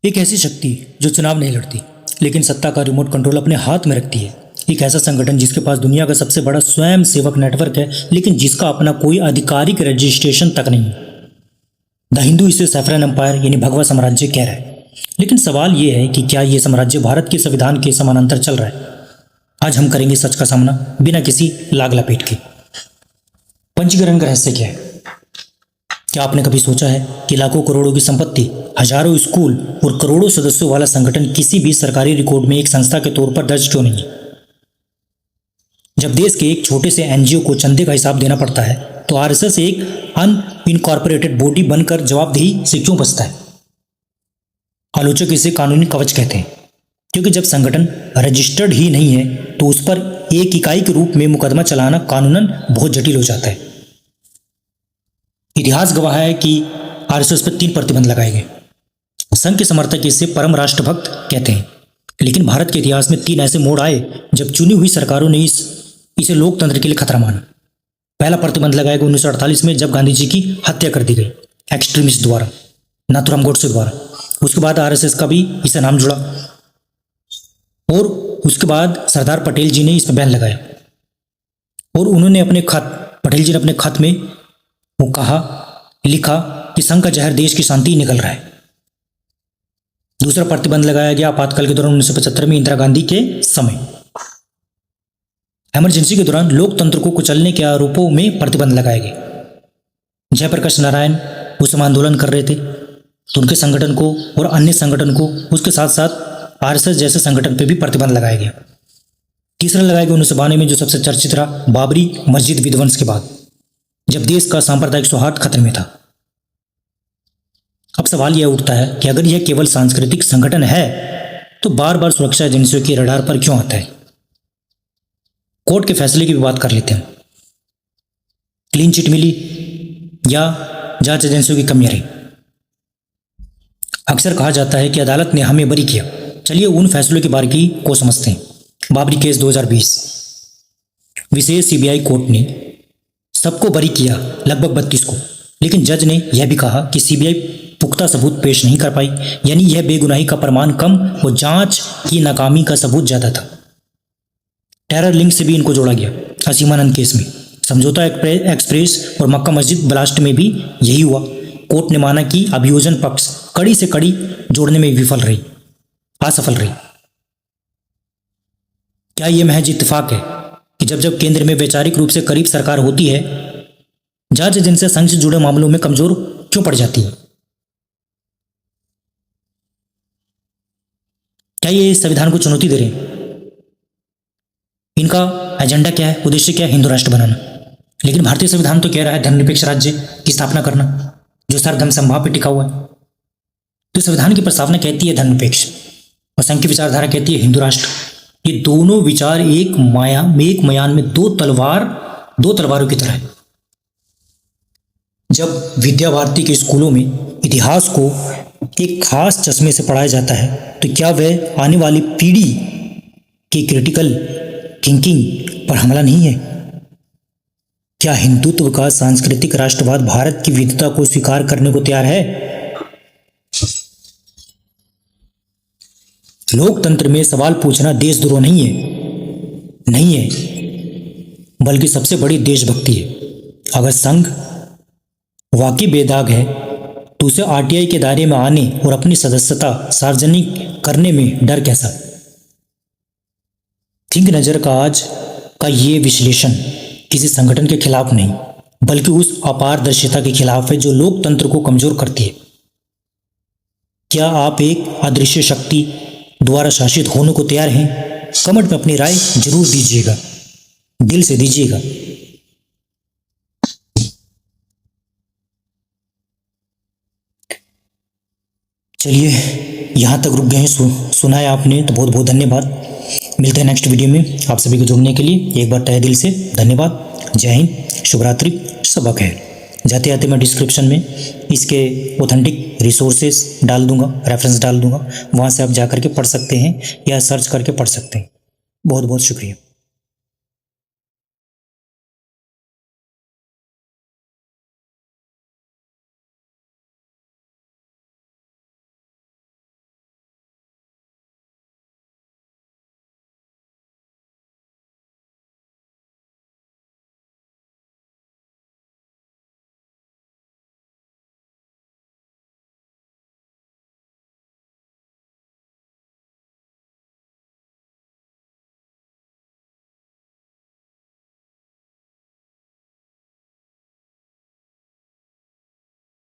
एक ऐसी शक्ति जो चुनाव नहीं लड़ती लेकिन सत्ता का रिमोट कंट्रोल अपने हाथ में रखती है। एक ऐसा संगठन जिसके पास दुनिया का सबसे बड़ा स्वयं सेवक नेटवर्क है लेकिन जिसका अपना कोई आधिकारिक रजिस्ट्रेशन तक नहीं। द हिंदू इसे सैफरन एम्पायर यानी भगवा साम्राज्य कह रहा है। लेकिन सवाल यह है कि क्या यह साम्राज्य भारत के संविधान के समानांतर चल रहा है? आज हम करेंगे सच का सामना बिना किसी लाग लपेट के। पंचीकरण का रहस्य क्या है? क्या आपने कभी सोचा है कि लाखों करोड़ों की संपत्ति, हजारों स्कूल और करोड़ों सदस्यों वाला संगठन किसी भी सरकारी रिकॉर्ड में एक संस्था के तौर पर दर्ज क्यों नहीं है? जब देश के एक छोटे से एनजीओ को चंदे का हिसाब देना पड़ता है तो आरएसएस एक अनइनकॉर्पोरेटेड बॉडी बनकर जवाबदेही से क्यों बचता है? आलोचक इसे कानूनी कवच कहते हैं क्योंकि जब संगठन रजिस्टर्ड ही नहीं है तो उस पर एक इकाई के रूप में मुकदमा चलाना कानूनन बहुत जटिल हो जाता है। इतिहास गवाह है कि आरएसएस पर 3 प्रतिबंध लगाए गए। संघ के समर्थक इसे परम राष्ट्रभक्त कहते हैं, लेकिन भारत के इतिहास में 3 ऐसे मोड़ आए जब चुनी हुई सरकारों ने इसे लोकतंत्र के लिए खतरा माना। पहला प्रतिबंध लगाया गया 1948 में जब गांधी जी की हत्या कर दी गई एक्सट्रीमिस्ट द्वारा, नाथुराम गोडसे द्वारा। उसके बाद आरएसएस का भी इसे नाम जुड़ा और उसके बाद सरदार पटेल जी ने इस पर बैन लगाया और उन्होंने पटेल जी ने अपने खत में वो लिखा कि संघ का जहर देश की शांति निकल रहा है। दूसरा प्रतिबंध लगाया गया आपातकाल के दौरान 1975 में इंदिरा गांधी के समय। इमरजेंसी के दौरान लोकतंत्र को कुचलने के आरोपों में प्रतिबंध लगाए गए। जयप्रकाश नारायण उस समय आंदोलन कर रहे थे तो उनके संगठन को और अन्य संगठन को, उसके साथ साथ आरएसएस जैसे संगठन पर भी प्रतिबंध लगाया गया। तीसरा लगाया गया 1992 में जो सबसे चर्चित रहा, बाबरी मस्जिद विध्वंस के बाद, जब देश का सांप्रदायिक सौहार्द खतरे में था। अब सवाल यह उठता है कि अगर यह केवल सांस्कृतिक संगठन है तो बार बार सुरक्षा एजेंसियों के रडार पर क्यों आता है? कोर्ट के फैसले की भी बात कर लेते हैं। क्लीन चिट मिली या जांच एजेंसियों की कमियां रही? अक्सर कहा जाता है कि अदालत ने हमें बरी किया। चलिए उन फैसलों की बारीकी को समझते हैं। बाबरी केस 2020, विशेष सीबीआई कोर्ट ने सबको बरी किया, लगभग 32 को, लेकिन जज ने यह भी कहा कि सीबीआई पुख्ता सबूत पेश नहीं कर पाई, यानी यह बेगुनाही का प्रमाण कम और जांच की नाकामी का सबूत ज्यादा था। टेरर लिंक से भी इनको जोड़ा गया। असीमानंद केस में, समझौता एक्सप्रेस और मक्का मस्जिद ब्लास्ट में भी यही हुआ। कोर्ट ने माना कि अभियोजन पक्ष कड़ी से कड़ी जोड़ने में असफल रही। क्या यह महज इत्तेफाक है कि जब जब केंद्र में वैचारिक रूप से करीब सरकार होती है, जांच एजेंसियां संघ से जुड़े मामलों में कमजोर क्यों पड़ जाती है? क्या ये संविधान को चुनौती दे रहे हैं? इनका एजेंडा क्या है, उद्देश्य क्या है? हिंदू राष्ट्र बनाना। लेकिन भारतीय संविधान तो कह रहा है धर्मनिरपेक्ष राज्य की स्थापना करना जो सर्वधर्म समभाव पर टिका हुआ है। तो संविधान की प्रस्तावना कहती है धर्मनिरपेक्ष और संघ की विचारधारा कहती है हिंदू राष्ट्र। ये दोनों विचार एक मयान में दो तलवारों की तरह है। जब विद्या भारती के स्कूलों में इतिहास को एक खास चश्मे से पढ़ाया जाता है तो क्या वह आने वाली पीढ़ी की क्रिटिकल थिंकिंग पर हमला नहीं है? क्या हिंदुत्व का सांस्कृतिक राष्ट्रवाद भारत की विविधता को स्वीकार करने को तैयार है? लोकतंत्र में सवाल पूछना देशद्रोह नहीं है, बल्कि सबसे बड़ी देशभक्ति है। अगर संघ वाकई बेदाग है तो उसे आरटीआई के दायरे में आने और अपनी सदस्यता सार्वजनिक करने में डर कैसा? थिंक नजर का आज का ये विश्लेषण किसी संगठन के खिलाफ नहीं बल्कि उस अपारदर्शिता के खिलाफ है जो लोकतंत्र को कमजोर करती है। क्या आप एक अदृश्य शक्ति द्वारा शासित होने को तैयार हैं? कमेंट में अपनी राय जरूर दीजिएगा, दिल से दीजिएगा। चलिए यहाँ तक रुक गए हैं, सुना है आपने तो बहुत बहुत धन्यवाद। मिलते हैं नेक्स्ट वीडियो में। आप सभी को जुड़ने के लिए एक बार तहे दिल से धन्यवाद। जय हिंद, शुभ रात्रि, सबक है। जाते जाते मैं डिस्क्रिप्शन में इसके ऑथेंटिक रिसोर्सेज डाल दूंगा, रेफरेंस डाल दूंगा, वहाँ से आप जा करके पढ़ सकते हैं या सर्च करके पढ़ सकते हैं। बहुत बहुत शुक्रिया।